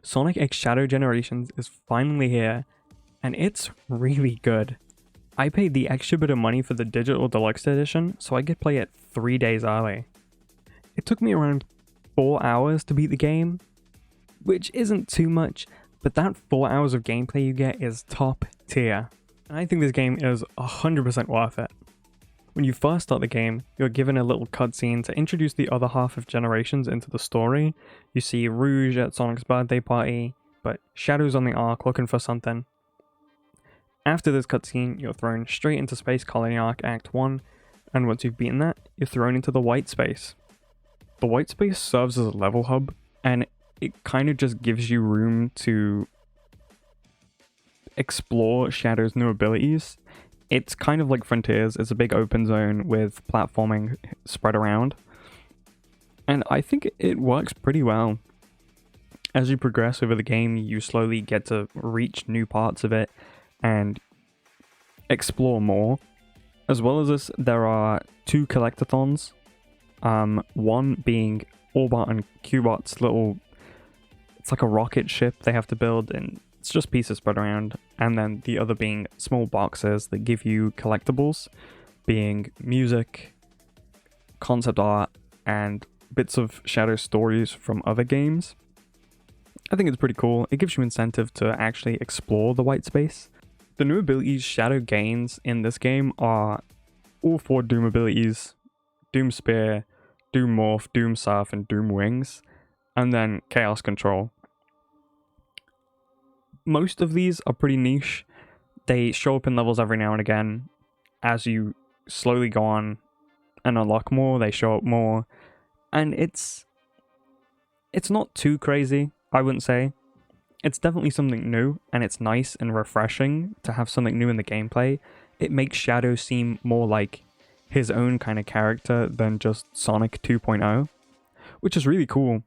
Sonic X Shadow Generations is finally here, and it's really good. I paid the extra bit of money for the digital deluxe edition, so I could play it 3 days early. It took me around 4 hours to beat the game, which isn't too much, but that 4 hours of gameplay you get is top tier. And I think this game is 100% worth it. When you first start the game, you're given a little cutscene to introduce the other half of Generations into the story. You see Rouge at Sonic's birthday party, but Shadow's on the Ark looking for something. After this cutscene, you're thrown straight into Space Colony Arc Act 1, and once you've beaten that, you're thrown into the White Space. The White Space serves as a level hub, and it kind of just gives you room to explore Shadow's new abilities. It's kind of like Frontiers. It's a big open zone with platforming spread around. And I think it works pretty well. As you progress over the game, you slowly get to reach new parts of it and explore more. As well as this, there are 2 collectathons. One being Orbot and Cubot's little... It's like a rocket ship they have to build, and it's just pieces spread around. And then the other being small boxes that give you collectibles, being music, concept art, and bits of Shadow stories from other games. I think it's pretty cool. It gives you incentive to actually explore the white space. The new abilities Shadow gains in this game are all 4 Doom abilities: Doom Spear, Doom Morph, Doom Surf, and Doom Wings, and then Chaos Control. Most of these are pretty niche. They show up in levels every now and again. As you slowly go on and unlock more, they show up more. And it's not too crazy, I wouldn't say. It's definitely something new, and it's nice and refreshing to have something new in the gameplay. It makes Shadow seem more like his own kind of character than just Sonic 2.0, which is really cool.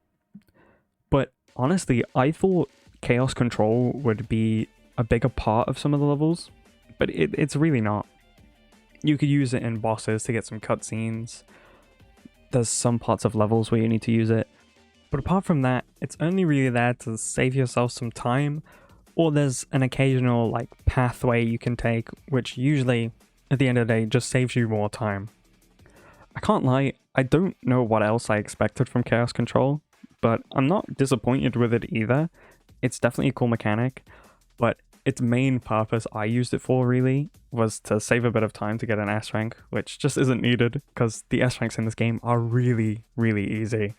But honestly, I thought Chaos Control would be a bigger part of some of the levels, but it's really not. You could use it in bosses to get some cutscenes. There's some parts of levels where you need to use it, but apart from that, it's only really there to save yourself some time, or there's an occasional like pathway you can take, which usually at the end of the day just saves you more time. I can't lie, I don't know what else I expected from Chaos Control, but I'm not disappointed with it either. It's definitely a cool mechanic, but its main purpose I used it for really was to save a bit of time to get an S rank, which just isn't needed because the S ranks in this game are really, really easy.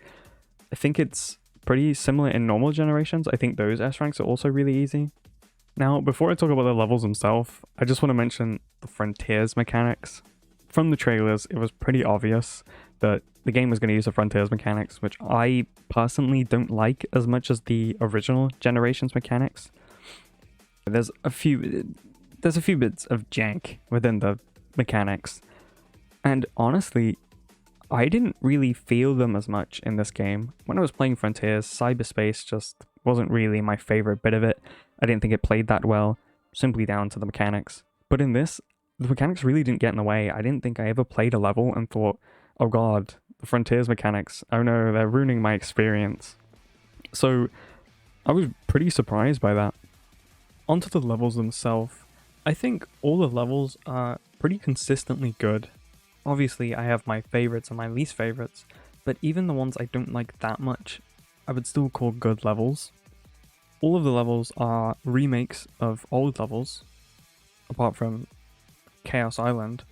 I think it's pretty similar in normal generations. I think those S ranks are also really easy. Now, before I talk about the levels themselves, I just want to mention the Frontiers mechanics. From the trailers, it was pretty obvious that the game was going to use the Frontiers mechanics, which I personally don't like as much as the original Generations mechanics. There's a few bits of jank within the mechanics, and honestly, I didn't really feel them as much in this game. When I was playing Frontiers, cyberspace just wasn't really my favorite bit of it. I didn't think it played that well, simply down to the mechanics. But in this, the mechanics really didn't get in the way. I didn't think I ever played a level and thought, oh god, the Frontiers mechanics, oh no, they're ruining my experience. So I was pretty surprised by that. Onto the levels themselves, I think all the levels are pretty consistently good. Obviously, I have my favorites and my least favorites, but even the ones I don't like that much, I would still call good levels. All of the levels are remakes of old levels, apart from Chaos Island,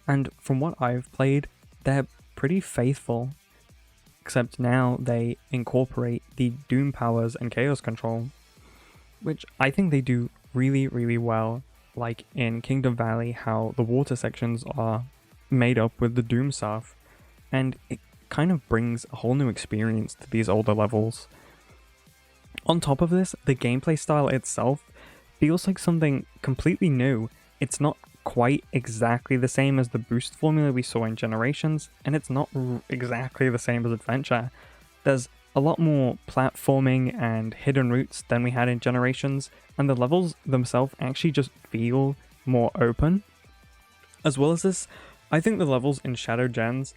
and from what I've played, they're pretty faithful, except now they incorporate the Doom powers and Chaos Control, which I think they do really, really well, like in Kingdom Valley, how the water sections are made up with the Doom stuff, and it kind of brings a whole new experience to these older levels. On top of this, the gameplay style itself feels like something completely new. It's not quite exactly the same as the boost formula we saw in Generations, and it's not exactly the same as Adventure. There's a lot more platforming and hidden routes than we had in Generations, and the levels themselves actually just feel more open. As well as this, I think the levels in Shadow Gens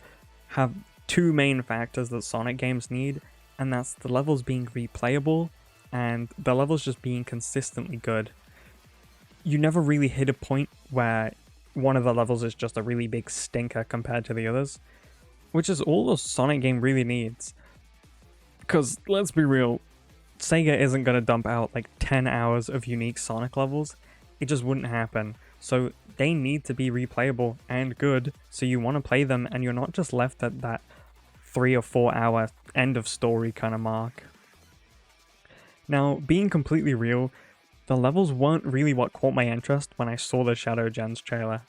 have 2 main factors that Sonic games need, and that's the levels being replayable and the levels just being consistently good. You never really hit a point where one of the levels is just a really big stinker compared to the others, which is all a Sonic game really needs. Because let's be real, Sega isn't going to dump out like 10 hours of unique Sonic levels. It just wouldn't happen. So they need to be replayable and good, so you want to play them and you're not just left at that 3 or 4 hour end of story kind of mark. Now, being completely real, the levels weren't really what caught my interest when I saw the Shadow Gens trailer.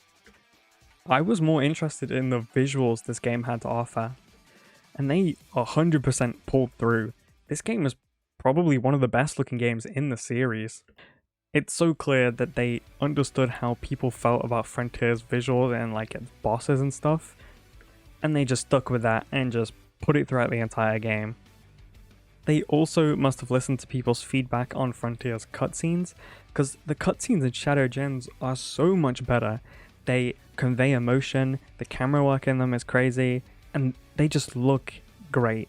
I was more interested in the visuals this game had to offer, and they 100% pulled through. This game is probably one of the best looking games in the series. It's so clear that they understood how people felt about Frontier's visuals and like its bosses and stuff, and they just stuck with that and just put it throughout the entire game. They also must have listened to people's feedback on Frontier's cutscenes, because the cutscenes in Shadow Gens are so much better. They convey emotion, the camera work in them is crazy, and they just look great.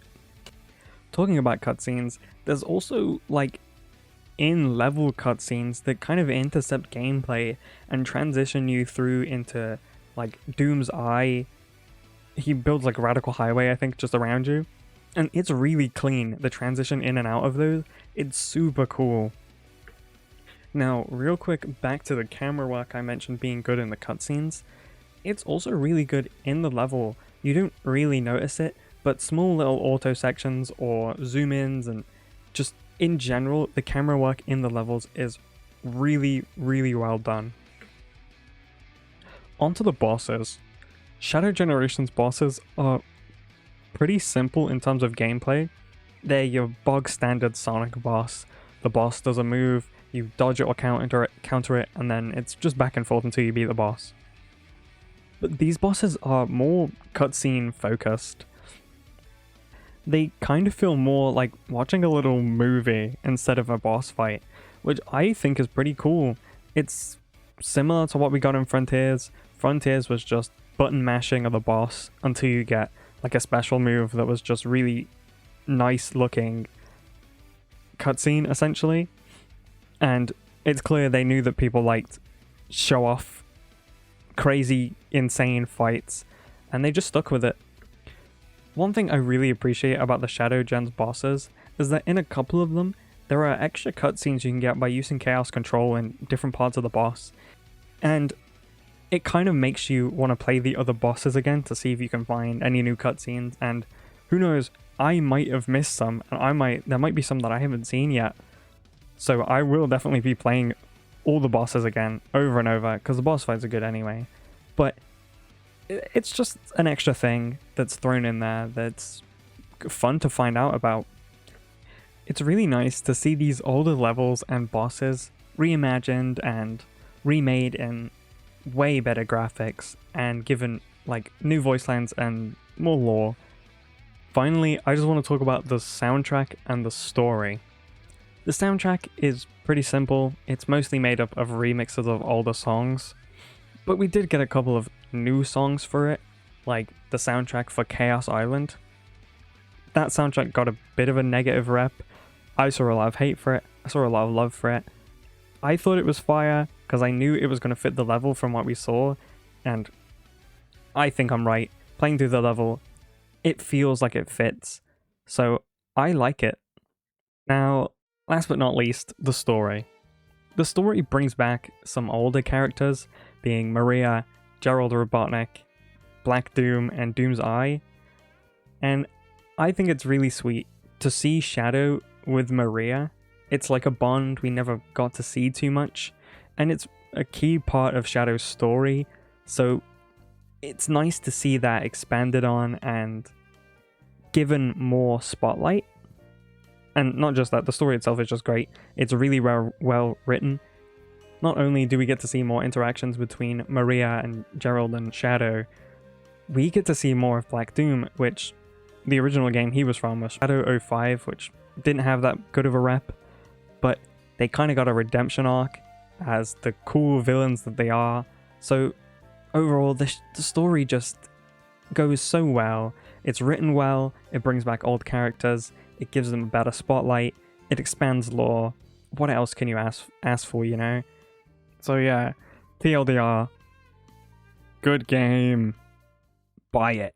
Talking about cutscenes, there's also like in-level cutscenes that kind of intercept gameplay and transition you through into like Doom's Eye. He builds like a radical highway, I think, just around you. And it's really clean, the transition in and out of those. It's super cool. Now, real quick, back to the camera work I mentioned being good in the cutscenes. It's also really good in the level. You don't really notice it, but small little auto sections or zoom ins and just in general, the camera work in the levels is really, really well done. Onto the bosses. Shadow Generations bosses are pretty simple in terms of gameplay. They're your bog standard Sonic boss. The boss does a move, you dodge it or counter it, and then it's just back and forth until you beat the boss. But these bosses are more cutscene focused. They kind of feel more like watching a little movie instead of a boss fight, which I think is pretty cool. It's similar to what we got in Frontiers. Frontiers was just button mashing of the boss until you get like a special move that was just really nice looking cutscene essentially. And it's clear they knew that people liked show off crazy insane fights and they just stuck with it. One thing I really appreciate about the Shadow Gens bosses is that in a couple of them there are extra cutscenes you can get by using Chaos Control in different parts of the boss, and it kind of makes you want to play the other bosses again to see if you can find any new cutscenes, and who knows, I might have missed some, and there might be some that I haven't seen yet. So I will definitely be playing all the bosses again over and over, because the boss fights are good anyway. But it's just an extra thing that's thrown in there that's fun to find out about. It's really nice to see these older levels and bosses reimagined and remade in way better graphics and given like new voice lines and more lore. Finally, I just want to talk about the soundtrack and the story. The soundtrack is pretty simple. It's mostly made up of remixes of older songs, but we did get a couple of new songs for it, like the soundtrack for Chaos Island. That soundtrack got a bit of a negative rep. I saw a lot of hate for it. I saw a lot of love for it. I thought it was fire because I knew it was going to fit the level from what we saw, and I think I'm right. Playing through the level, it feels like it fits, so I like it. Now, last but not least, the story. The story brings back some older characters, being Maria, Gerald Robotnik, Black Doom, and Doom's Eye, and I think it's really sweet to see Shadow with Maria. It's like a bond we never got to see too much, and it's a key part of Shadow's story, so it's nice to see that expanded on and given more spotlight. And not just that, the story itself is just great. It's really well written. Not only do we get to see more interactions between Maria and Gerald and Shadow, we get to see more of Black Doom, which the original game he was from was Shadow 05, which didn't have that good of a rep, but they kind of got a redemption arc as the cool villains that they are. So overall, the story just goes so well. It's written well, it brings back old characters, it gives them a better spotlight, It expands lore. What else can you ask for, you know? So yeah, TLDR, good game. Buy it.